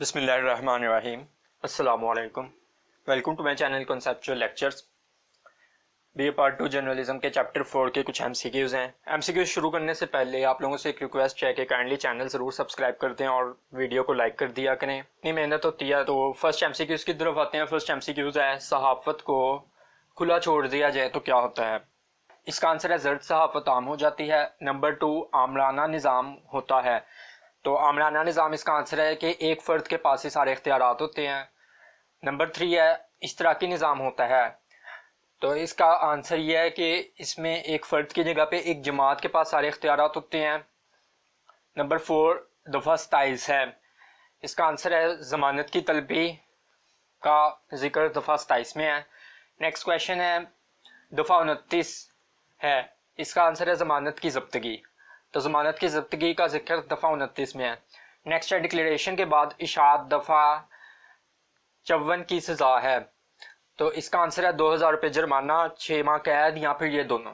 बिस्मिल्लाहिर्रहमानिर्रहीम। अस्सलामुअलैकुम। Welcome to my channel conceptual lectures. B A part 2 journalism के chapter 4 के कुछ एमसीक्यूज़ हैं। एमसीक्यूज़ शुरू करने से पहले आप लोगों से एक रिक्वेस्ट है कि काइंडली चैनल ज़रूर सब्सक्राइब कर दें और वीडियो को लाइक कर दिया करें। इतनी मेहनत होती है। तो फर्स्ट एमसीक्यूज़ की तरफ आते हैं। फर्स्ट एमसीक्यूज़ है, सहाफ़त को खुला छोड़ दिया जाए तो क्या होता है। इसका आंसर है ज़र्द सहाफ़त आम हो जाती है। नंबर 2, आमराना निज़ाम होता है। तो आमराना निज़ाम इसका आंसर है कि एक फ़र्द के पास ही सारे इख्तियारात होते हैं। नंबर 3 है, इश्तराकी निज़ाम होता है। तो इसका आंसर ये है कि इसमें एक फ़र्द की जगह पे एक जमात के पास सारे इख्तियारात होते हैं। नंबर 4, दफ़ा 27 है। इसका आंसर है ज़मानत की तलबी का जिक्र दफ़ा 27 में है। नेक्स्ट क्वेश्चन है, दफ़ा 29 है। इसका आंसर है ज़मानत की ज़ब्तगी। तो ज़मानत की ज़ब्तगी का जिक्र दफ़ा 29 में है। नेक्स्ट है, डिक्लेरेशन के बाद इशाअत दफ़ा 54 की सज़ा है। तो इसका आंसर है 2000 रुपये जुर्माना, 6 माह कैद या फिर ये दोनों।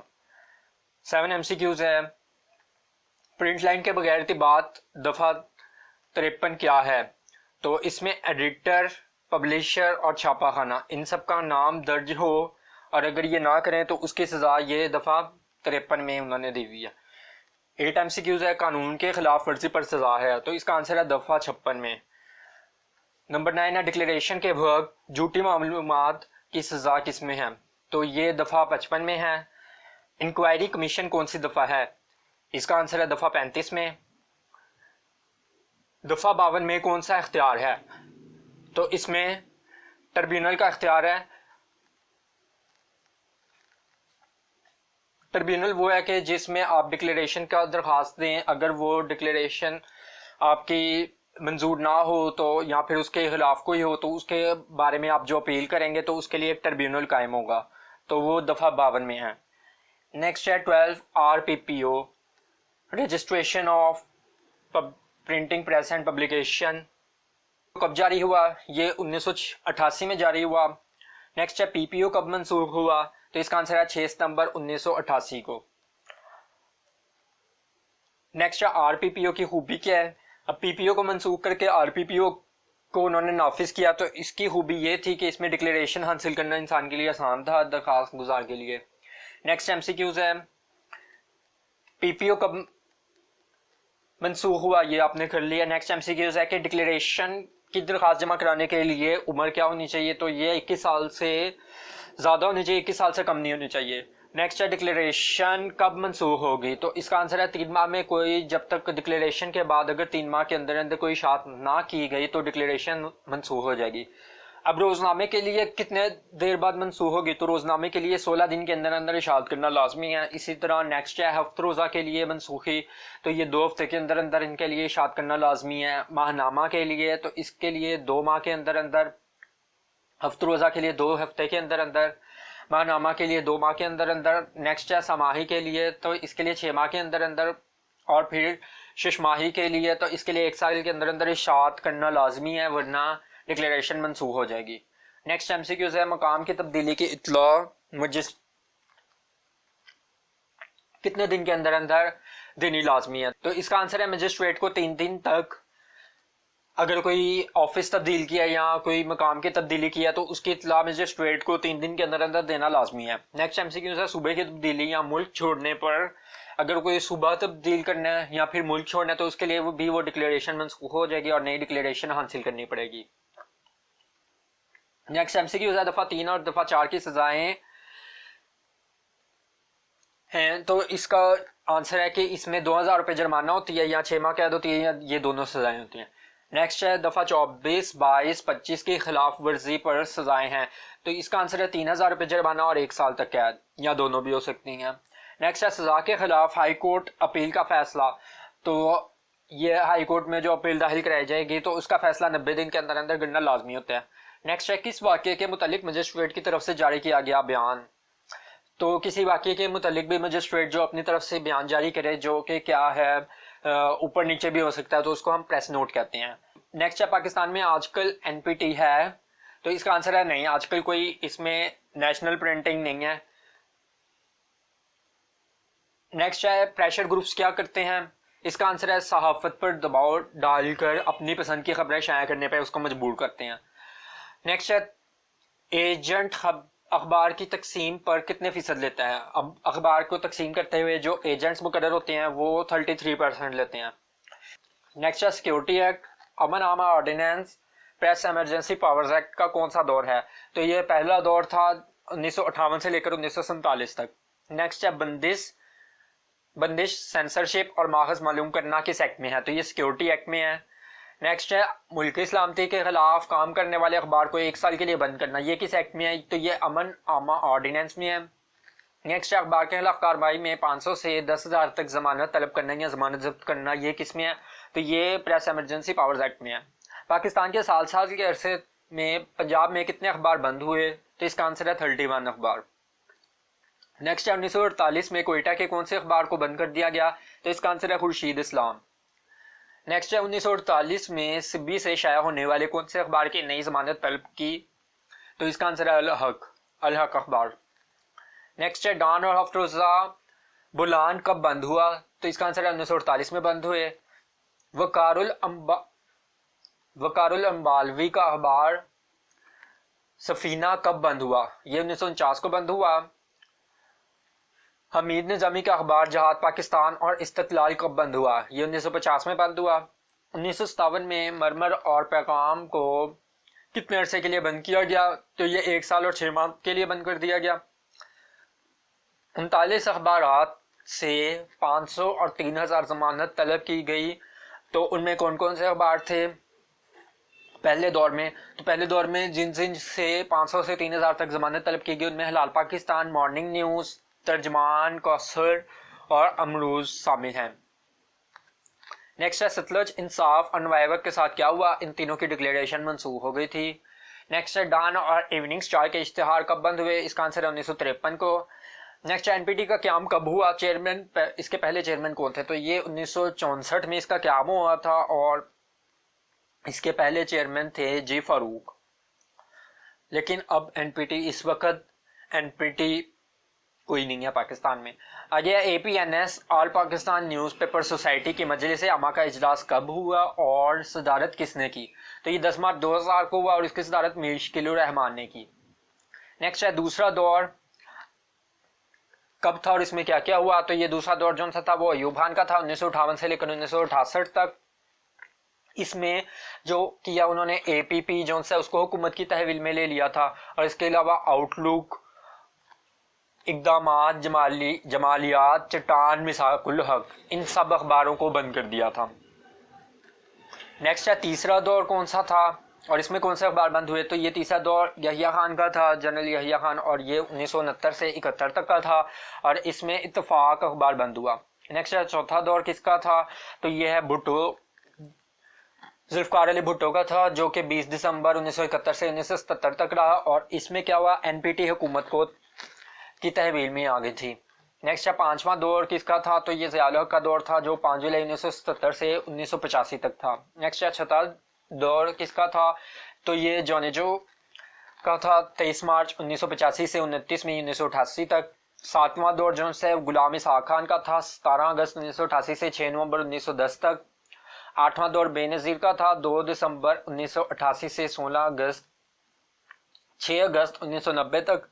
7 MCQs है। प्रिंट लाइन के बगैर इत्तिबात दफ़ा 53 क्या है। तो इसमें एडिटर, पब्लिशर और छापाखाना इन सब का नाम दर्ज हो और अगर ये ना करें तो उसकी सज़ा ये दफ़ा 53 में उन्होंने दी हुई है। 8 MCQs है, कानून के खिलाफ वर्जी पर सज़ा है। तो इसका आंसर है दफ़ा 56 में। नंबर 9 है, डिक्लेरेशन के वक्त झूठी मालूमात की सज़ा किस में है। तो ये दफ़ा 55 में है। इंक्वायरी कमीशन कौन सी दफ़ा है। इसका आंसर है दफ़ा 35 में। दफ़ा 52 में कौन सा इख्तियार है। तो इसमें ट्रिब्यूनल का इख्तियार है। ट्रिब्यूनल वो है कि जिसमें आप डिक्लेरेशन का दरख्वास्त दें, अगर वो डिक्लेरेशन आपकी मंजूर ना हो तो या फिर उसके खिलाफ कोई हो तो उसके बारे में आप जो अपील करेंगे तो उसके लिए एक ट्रिब्यूनल कायम होगा। तो वो दफ़ा 52 में है। नेक्स्ट है 12 RPPO, registration of printing press and publication, कब जारी हुआ। ये 1988 में जारी हुआ। नेक्स्ट है, PPO कब मंसूख हुआ। तो इसका आंसर है 6 सितंबर 1988 को। नेक्स्ट है, RPPO की खूबी क्या है। अब PPO को मंसूख करके RPPO को उन्होंने नाफिज किया। तो इसकी खूबी ये थी कि इसमें डिक्लेरेशन हासिल करना इंसान के लिए आसान था दरखास्त गुजार के लिए। नेक्स्ट MCQs है, PPO कब मंसूख हुआ, ये आपने कर लिया। नेक्स्ट MCQs है कि डिक्लेरेशन की दरखास्त जमा कराने के लिए उम्र क्या होनी चाहिए। तो ये 21 साल से ज़्यादा होनी चाहिए, 21 साल से कम नहीं होनी चाहिए। नेक्स्ट है, डिक्लेरेशन कब मंसूख होगी। तो इसका आंसर है 3 माह में कोई, जब तक डिक्लेरेशन के बाद अगर 3 माह के अंदर अंदर कोई इशाअत ना की गई तो डिक्लेरेशन मंसूख हो जाएगी। अब रोज़नामे के लिए कितने देर बाद मंसूख होगी। तो रोज़नामे के लिए 16 दिन के अंदर अंदर इशाअत करना लाजमी है। इसी तरह नेक्स्ट है, हफ्त रोज़ा के लिए मंसूखी, तो ये 2 हफ्ते के अंदर अंदर इनके लिए इशाअत करना लाजमी है। माहनामा के लिए तो इसके लिए 2 माह के अंदर अंदर, हफ्त रोज़ा के लिए 2 हफ्ते के अंदर अंदर, माहनामा के लिए 2 माह के अंदर अंदर। नेक्स्ट है समाही के लिए, तो इसके लिए 6 माह के अंदर अंदर, और फिर शशमाही के लिए तो इसके लिए 1 साल के अंदर अंदर इशाअत करना लाजमी है, वरना डिक्लेरेशन मंसूख हो जाएगी। नेक्स्ट MCQs है, मकाम की तब्दीली की इत्तला कितने दिन के अंदर अंदर देनी लाजमी है। तो इसका आंसर है मजिस्ट्रेट को 3 दिन तक, अगर कोई ऑफिस तब्दील किया या कोई मकाम की तब्दीली किया तो उसकी इत्तला मजिस्ट्रेट को 3 दिन के अंदर अंदर देना लाजमी है। नेक्स्ट MCQs है, सूबे की तब्दीली या मुल्क छोड़ने पर, अगर कोई सूबा तब्दील करना है या फिर मुल्क छोड़ना है तो उसके लिए वो डिक्लेरेशन मंसूख हो जाएगी और नई डिक्लेरेशन हासिल करनी पड़ेगी। नेक्स्ट MCQs है, दफ़ा 3 और दफ़ा 4 की सजाएं हैं। तो इसका आंसर है कि इसमें 2000 रुपये जुर्माना होती है या 6 माह कैद होती है या ये दोनों सजाएं होती हैं। नेक्स्ट है, दफ़ा 24, 22, 25 की खिलाफ वर्जी पर सजाएं हैं। तो इसका आंसर है 3000 रुपये जुर्माना और 1 साल तक कैद, या दोनों भी हो सकती हैं। नेक्स्ट है, सजा के खिलाफ हाई कोर्ट अपील का फैसला। तो ये हाई कोर्ट में जो अपील दाखिल कराई जाएगी तो उसका फैसला 90 दिन के अंदर अंदर करना लाजमी होता है। नेक्स्ट है, किस वाक़े के मुतालिक मजिस्ट्रेट की तरफ से जारी किया गया बयान। तो किसी वाक़े के मुतालिक भी मजिस्ट्रेट जो अपनी तरफ से बयान जारी करे, जो कि क्या है, ऊपर नीचे भी हो सकता है, तो उसको हम प्रेस नोट कहते हैं। नेक्स्ट है, पाकिस्तान में आजकल NPT है। तो इसका आंसर है नहीं, आजकल कोई इसमें नेशनल प्रिंटिंग नहीं है। नेक्स्ट है, प्रेशर ग्रुप्स क्या करते हैं। इसका आंसर है सहाफत पर दबाव डालकर अपनी पसंद की खबरें शाया करने पर उसको मजबूर करते हैं। नेक्स्ट है एजेंट अखबार की तकसीम पर कितने फीसद लेता है। अब अखबार को तकसीम करते हुए जो एजेंट्स मुकर्रर होते हैं वो 33% लेते हैं। नेक्स्ट है सिक्योरिटी एक्ट, अमन आमा ordinance, press emergency powers act का कौन सा दौर है। तो ये पहला दौर था 1958 से लेकर 1947 तक। नेक्स्ट है बंदिश सेंसरशिप और माखज मालूम करना किस एक्ट में है। तो ये सिक्योरिटी एक्ट में है। नेक्स्ट है मुल्की सलामती के खिलाफ काम करने वाले अखबार को 1 साल के लिए बंद करना, ये किस एक्ट में है। तो ये अमन आमा ऑर्डिनेंस में है। नेक्स्ट है अखबार के खिलाफ कार्रवाई में 500 से 10,000 तक जमानत तलब करना या जमानत जब्त करना, ये किस में है। तो ये प्रेस इमरजेंसी पावर्स एक्ट में है। पाकिस्तान के साल के अरसे में पंजाब में कितने अखबार बंद हुए। तो इसका आंसर है 31 अखबार। नेक्स्ट है 1948 में कोयटा के कौन से अखबार को बंद कर दिया गया। तो इसका आंसर है खुर्शीद इस्लाम। नेक्स्ट है 1948 में सिब्बी से शाया होने वाले कौन से अखबार की नई जमानत तलब की। तो इसका आंसर है अल हक अखबार। नेक्स्ट है डॉन और हफ्तरोजा बुलान कब बंद हुआ। तो इसका आंसर है 1948 में बंद हुए। वकारुल अम्बालवी का अखबार सफीना कब बंद हुआ। ये 1949 को बंद हुआ। हमीद निजामी का अखबार जहाद पाकिस्तान और इस्तकलाल कब बंद हुआ। ये 1950 में बंद हुआ। 1957 में मरमर और पैगाम को कितने अरसे के लिए बंद किया गया। तो ये 1 साल और 6 माह के लिए बंद कर दिया गया। 39 अखबारात से 500 और 3,000 जमानत तलब की गई। तो उनमें कौन कौन से अखबार थे पहले दौर में। तो पहले दौर में जिन से 500 से 3,000 तक जमानत तलब की गई उनमें हलाल पाकिस्तान, मॉर्निंग न्यूज़, तर्जमान, कौसर और अमरूज शामिल हैं। नेक्स्ट है सतलज, इंसाफ और नुवाइवक के साथ क्या हुआ। इन तीनों की डिक्लेरेशन मंसूख हो गई थी। नेक्स्ट है डॉन और इवनिंग स्टार के इश्तिहार कब बंद हुए। इसका आंसर है 1953 को। नेक्स्ट है एनपीटी का क्याम कब हुआ। चेयरमैन इसके पहले चेयरमैन कौन थे। तो ये 1964 में इसका क्याम हुआ था और इसके पहले चेयरमैन थे जी फारूक। लेकिन अब एनपीटी इस वक्त एनपीटी कोई नहीं है पाकिस्तान में। आगे APNS all Pakistan newspaper society की मजलिस आमा का इजलास कब हुआ और सदारत किसने की। तो ये 10 मार्च 2000 को हुआ और इसकी सदारत मुश्किल रहमान ने की। नेक्स्ट है दूसरा दौर कब था और इसमें क्या क्या हुआ। तो ये दूसरा दौर जो था वो अयूब खान का था 1958 से लेकर 1968 तक। इसमें जो किया उन्होंने APP जो है उसको हुकूमत की तहवील में ले लिया था और इसके अलावा आउटलुक, इक़दामात, जमालियात, चट्टान, मिसाकुल हक, इन सब अखबारों को बंद कर दिया था। नेक्स्ट है तीसरा दौर कौन सा था और इसमें कौन से अखबार बंद हुए। तो ये तीसरा दौर यहिया खान का था, जनरल यहिया खान, और ये 1969 से 71 तक का था और इसमें इत्तफाक अखबार बंद हुआ। नेक्स्ट है चौथा दौर किसका था। तो ये है भुट्टो, जुल्फ़िकार अली भुट्टो का था जो कि 20 दिसंबर 1971 से 1977 तक रहा और इसमें क्या हुआ NPT हुकूमत को की तहवील में आ गई थी। नेक्स्ट है पांचवा दौर किसका था। तो ये ज़िया उल हक का दौर था जो 5 जुलाई 1977 से 1985 तक था। नेक्स्ट है छठा दौर किसका था। तो ये जोनेजो का था 23 मार्च 1985 से 29 मई 1988 तक। सातवां दौर जो है गुलाम इसहाक खान का था 17 अगस्त 1988 से 6 नवंबर 1910 तक। आठवां दौर बेनज़ीर का था 2 दिसंबर 1988 से 6 अगस्त 1990 तक।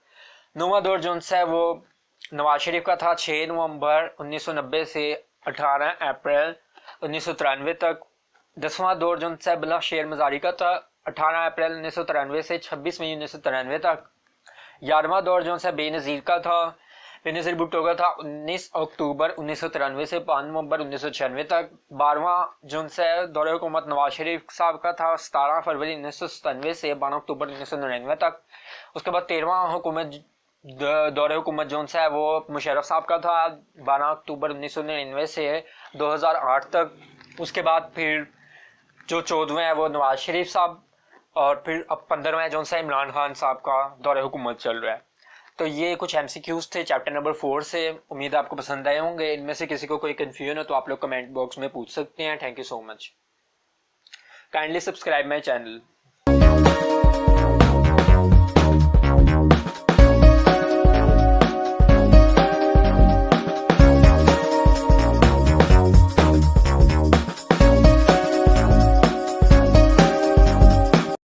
नौवां दौर जो है वो नवाज शरीफ का था 6 नवंबर 1990 से 18 अप्रैल 1993 तक। 10वां दौर जो है बिला शेर मजारी का था 18 अप्रैल 1993 से 26 मई 1993 तक। 11वां दौर जो है बेनज़ीर का था, बेनज़ीर भुट्टो का था 19 अक्टूबर 1993 से 5 नवंबर 1996 तक। 12वां जो है दौरे हुकूमत नवाज शरीफ साहब का था 17 फरवरी 1997 से 12 अक्टूबर 1999 तक। उसके बाद 13वां हुकूमत दौरे हुकूमत जो है वो मुशर्रफ साहब का था 12 अक्टूबर 1999 से 2008 तक। उसके बाद फिर जो 14वें है वो नवाज शरीफ साहब और फिर अब 15वें जो है इमरान खान साहब का दौरे हुकूमत चल रहा है। तो ये कुछ MCQs थे चैप्टर नंबर 4 से। उम्मीद आपको पसंद आए होंगे। इनमें से किसी को कोई कन्फ्यूजन हो तो आप लोग कमेंट बॉक्स में पूछ सकते हैं। Thank you so much. Kindly subscribe my channel.